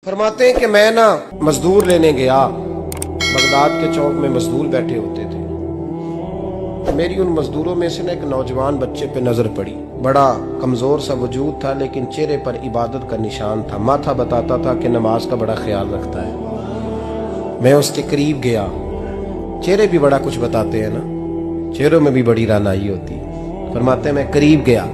फरमाते हैं कि मैं ना मजदूर लेने गया। बगदाद के चौक में मजदूर बैठे होते थे। मेरी उन मजदूरों में से ना एक नौजवान बच्चे पे नजर पड़ी। बड़ा कमजोर सा वजूद था, लेकिन चेहरे पर इबादत का निशान था। माथा बताता था कि नमाज का बड़ा ख्याल रखता है। मैं उसके करीब गया। चेहरे भी बड़ा कुछ बताते हैं ना, चेहरों में भी बड़ी रानाई होती है। फरमाते हैं मैं करीब गया,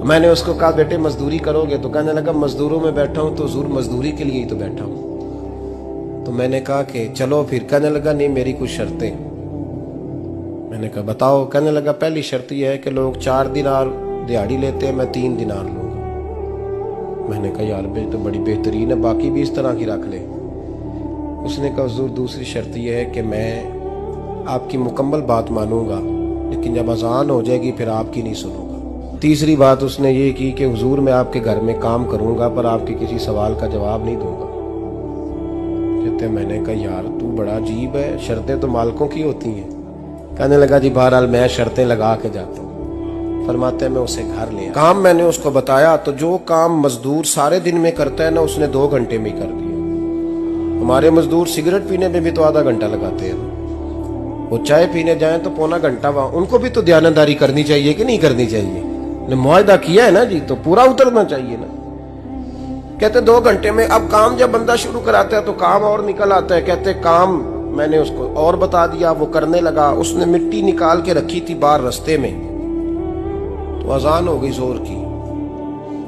मैंने उसको कहा बेटे मजदूरी करोगे? तो कहने लगा मजदूरों में बैठा हूं तो जरूर मजदूरी के लिए ही तो बैठा हूं। तो मैंने कहा कि चलो फिर। कहने लगा नहीं, मेरी कुछ शर्तें। मैंने कहा बताओ। कहने लगा पहली शर्त यह है कि लोग 4 दिनार दिहाड़ी लेते हैं, मैं 3 दिनार लूंगा। मैंने कहा यार बे तो बड़ी बेहतरीन है, बाकी भी इस तरह की रख ले। उसने कहा हुजूर दूसरी शर्त यह है कि मैं आपकी मुकम्मल बात मानूंगा, लेकिन जब अजान हो जाएगी फिर आपकी नहीं सुनूंगा। तीसरी बात उसने ये की कि हुजूर मैं आपके घर में काम करूंगा पर आपके किसी सवाल का जवाब नहीं दूंगा। कहते मैंने कहा यार तू बड़ा अजीब है, शर्तें तो मालिकों की होती हैं। कहने लगा जी बहरहाल मैं शर्तें लगा के जाता हूँ। फरमाते मैं उसे घर ले आया। काम मैंने उसको बताया तो जो काम मजदूर सारे दिन में करता है ना, उसने 2 घंटे में कर दिया। हमारे मजदूर सिगरेट पीने में भी तो आधा घंटा लगाते हैं। वो चाय पीने जाए तो पौना घंटा वहां। उनको भी तो दयानतदारी करनी चाहिए कि नहीं करनी चाहिए? ने मुआहदा किया है ना जी, तो पूरा उतरना चाहिए ना। कहते 2 घंटे में। अब काम जब बंदा शुरू कराता है तो काम और निकल आता है। कहते काम मैंने उसको और बता दिया, वो करने लगा। उसने मिट्टी निकाल के रखी थी बाहर रास्ते में, तो अजान हो गई जोर की।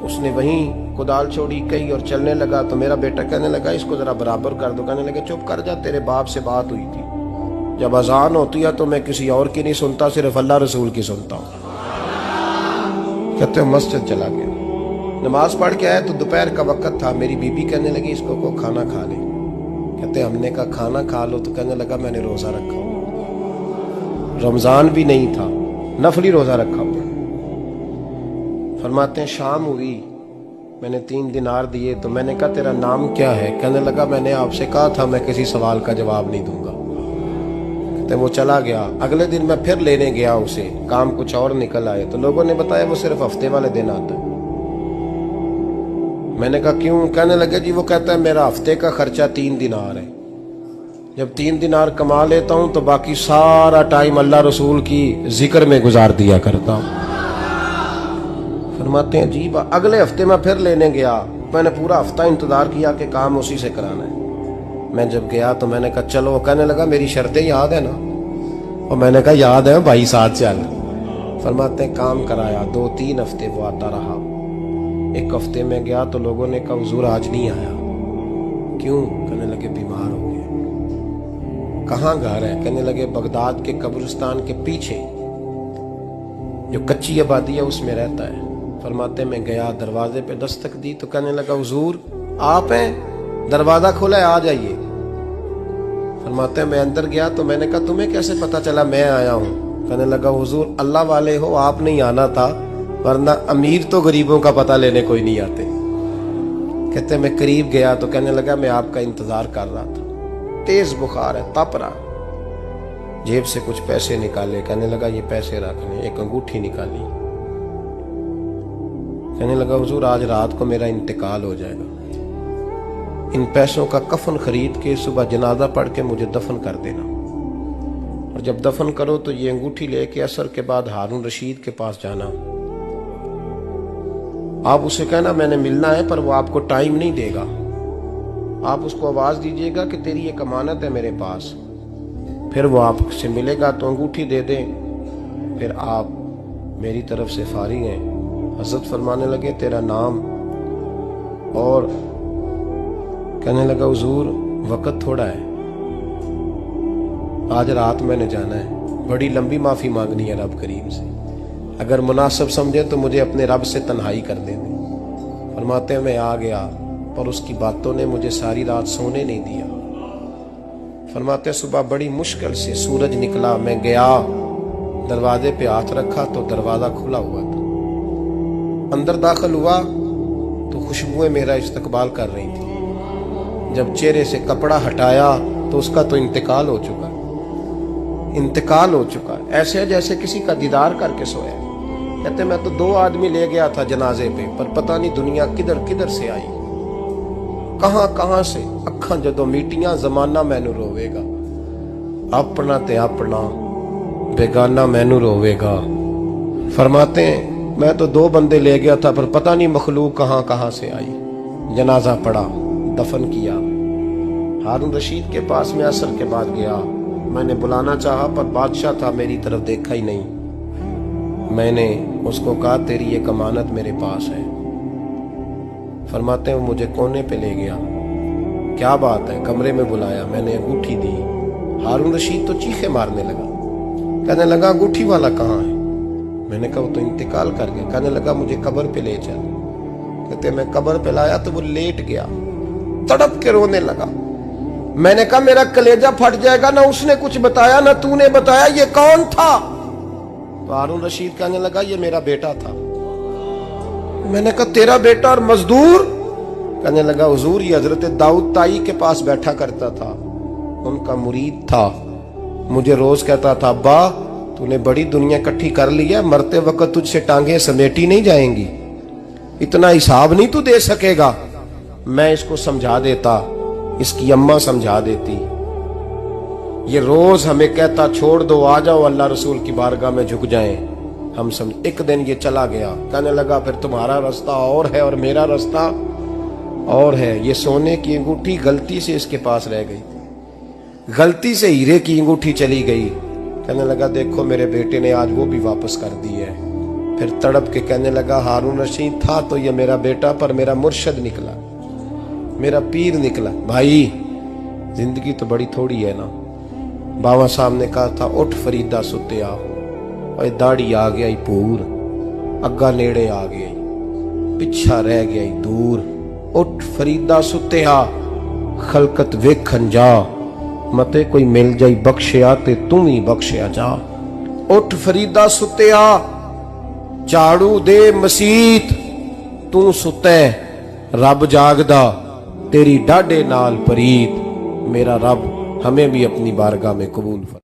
उसने वहीं कुदाल छोड़ी कही और चलने लगा। तो मेरा बेटा कहने लगा इसको जरा बराबर कर दो। कहने लगे चुप कर जा, तेरे बाप से बात हुई थी, जब अजान होती है तो मैं किसी और की नहीं सुनता, सिर्फ अल्लाह रसूल की सुनता हूँ। कहते हो मस्जिद चला गया, नमाज पढ़ के आया तो दोपहर का वक्त था। मेरी बीबी कहने लगी इसको को खाना खा ले। कहते हमने कहा खाना खा लो। तो कहने लगा मैंने रोजा रखा हुआ, रमजान भी नहीं था, नफली रोजा रखा हुआ। फरमाते हैं शाम हुई, मैंने 3 दिनार दिए। तो मैंने कहा तेरा नाम क्या है? कहने लगा मैंने आपसे कहा था मैं किसी सवाल का जवाब नहीं दूंगा। तो वो चला गया। अगले दिन मैं फिर लेने गया उसे, काम कुछ और निकल आए। तो लोगों ने बताया वो सिर्फ हफ्ते वाले दिन आता है। मैंने कहा क्यों? कहने लगे जी वो कहता है मेरा हफ्ते का खर्चा 3 दिनार है। जब 3 दिनार कमा लेता हूं तो बाकी सारा टाइम अल्लाह रसूल की जिक्र में गुजार दिया करता हूं। फरमाते हैं जी अगले हफ्ते मैं फिर लेने गया। मैंने पूरा हफ्ता इंतजार किया कि काम उसी से कराना है। मैं जब गया तो मैंने कहा चलो। कहने लगा मेरी शर्तें याद है ना? और मैंने कहा याद है भाई, साथ चल। फरमाते हैं काम कराया। 2-3 हफ्ते वो आता रहा। एक हफ्ते में गया तो लोगों ने कहा हुजूर आज नहीं आया। क्यों? कहने लगे बीमार हो गए। कहाँ घर है? कहने लगे बगदाद के कब्रिस्तान के पीछे जो कच्ची आबादी है उसमें रहता है। फरमाते मैं गया, दरवाजे पे दस्तक दी तो कहने लगा हुजूर आप हैं? दरवाजा खोला है, आ जाइए। फरमाते हैं मैं अंदर गया तो मैंने कहा तुम्हें कैसे पता चला मैं आया हूँ? कहने लगा हुजूर अल्लाह वाले हो, आप नहीं आना था, वरना अमीर तो गरीबों का पता लेने कोई नहीं आते। कहते मैं करीब गया तो कहने लगा मैं आपका इंतजार कर रहा था, तेज बुखार है, तप रहा। जेब से कुछ पैसे निकाले। कहने लगा ये पैसे रख लें। एक अंगूठी निकाली। कहने लगा हुजूर आज रात को मेरा इंतकाल हो जाएगा, इन पैसों का कफन खरीद के सुबह जनाजा पढ़ के मुझे दफन कर देना, और जब दफन करो तो ये अंगूठी लेके असर के बाद हारून रशीद के पास जाना। आप उसे कहना मैंने मिलना है पर वो आपको टाइम नहीं देगा। आप उसको आवाज दीजिएगा कि तेरी एक अमानत है मेरे पास। फिर वो आपसे मिलेगा तो अंगूठी दे दें, फिर आप मेरी तरफ से फारिग हैं। हजरत फरमाने लगे तेरा नाम? और कहने लगा हुजूर वक्त थोड़ा है, आज रात मैंने जाना है, बड़ी लंबी माफी मांगनी है रब करीम से, अगर मुनासिब समझे तो मुझे अपने रब से तन्हाई कर देने। फरमाते हैं मैं आ गया पर उसकी बातों ने मुझे सारी रात सोने नहीं दिया। फरमाते हैं सुबह बड़ी मुश्किल से सूरज निकला, मैं गया दरवाजे पे हाथ रखा तो दरवाजा खुला हुआ था। अंदर दाखिल हुआ तो खुशबुएं मेरा इस्तकबाल कर रही थी। जब चेहरे से कपड़ा हटाया तो उसका तो इंतकाल हो चुका, इंतकाल हो चुका। ऐसे जैसे किसी का दीदार करके सोया। कहते मैं तो 2 आदमी ले गया था जनाजे पे, पर पता नहीं दुनिया किधर किधर से आई। कहां कहां से अखां जदों मीटियां जमाना मैनू रोवेगा, अपना ते अपना बेगाना मैनू रोवेगा। फरमाते हैं मैं तो 2 बंदे ले गया था पर पता नहीं मखलूक कहां कहां से आई। जनाजा पड़ा, दफन किया। हारून रशीद के पास में असर के बाद गया, मैंने बुलाना चाहा पर बादशाह था, मेरी तरफ देखा ही नहीं। मैंने उसको कहा तेरी एक अमानत मेरे पास है। फरमाते हैं वो मुझे कोने पे ले गया, क्या बात है, कमरे में बुलाया, मैंने अंगूठी दी। हारून रशीद तो चीखे मारने लगा, कहने लगा अंगूठी वाला कहाँ है? मैंने कहा वो तो इंतकाल कर गया। कहने लगा मुझे कब्र पे ले चल। कहते मैं कब्र पे लाया तो वो लेट गया, तड़प के रोने लगा। मैंने कहा मेरा कलेजा फट जाएगा, ना उसने कुछ बताया ना तूने बताया, ये कौन था? तो हारून रशीद कहने लगा ये मेरा बेटा था। मैंने कहा तेरा बेटा और मजदूर? कहने लगा हुजूर ये हजरत दाऊद ताई के पास बैठा करता था, उनका मुरीद था। मुझे रोज कहता था अब्बा तूने बड़ी दुनिया इकट्ठी कर ली है, मरते वक्त तुझसे टांगे समेटी नहीं जाएंगी, इतना हिसाब नहीं तू दे सकेगा। मैं इसको समझा देता, इसकी अम्मा समझा देती। ये रोज हमें कहता छोड़ दो, आ जाओ अल्लाह रसूल की बारगाह में झुक जाएं। हम समझ। एक दिन ये चला गया, कहने लगा फिर तुम्हारा रास्ता और है और मेरा रास्ता और है। ये सोने की अंगूठी गलती से इसके पास रह गई, गलती से हीरे की अंगूठी चली गई। कहने लगा देखो मेरे बेटे ने आज वो भी वापस कर दी है। फिर तड़प के कहने लगा हारून रशीद था तो ये मेरा बेटा, पर मेरा मुर्शद निकला, मेरा पीर निकला। भाई जिंदगी तो बड़ी थोड़ी है ना। बाबा साहब ने कहा था उठ फरीदा सुत्या, और दाढ़ी आ गया ही पूर, अग्गा नेड़े आ गया, पिछा रह गया ही दूर। उठ फरीदा सुत्या खलकत वेखन जा, मते कोई मिल जाई बख्शिया ते तू ही बख्शिया जा। उठ फरीदा सुत्या झाड़ू दे मसीत, तू सुते रब जागदा, तेरी डाडे नाल परीत। मेरा रब हमें भी अपनी बारगाह में कबूल फरमाए।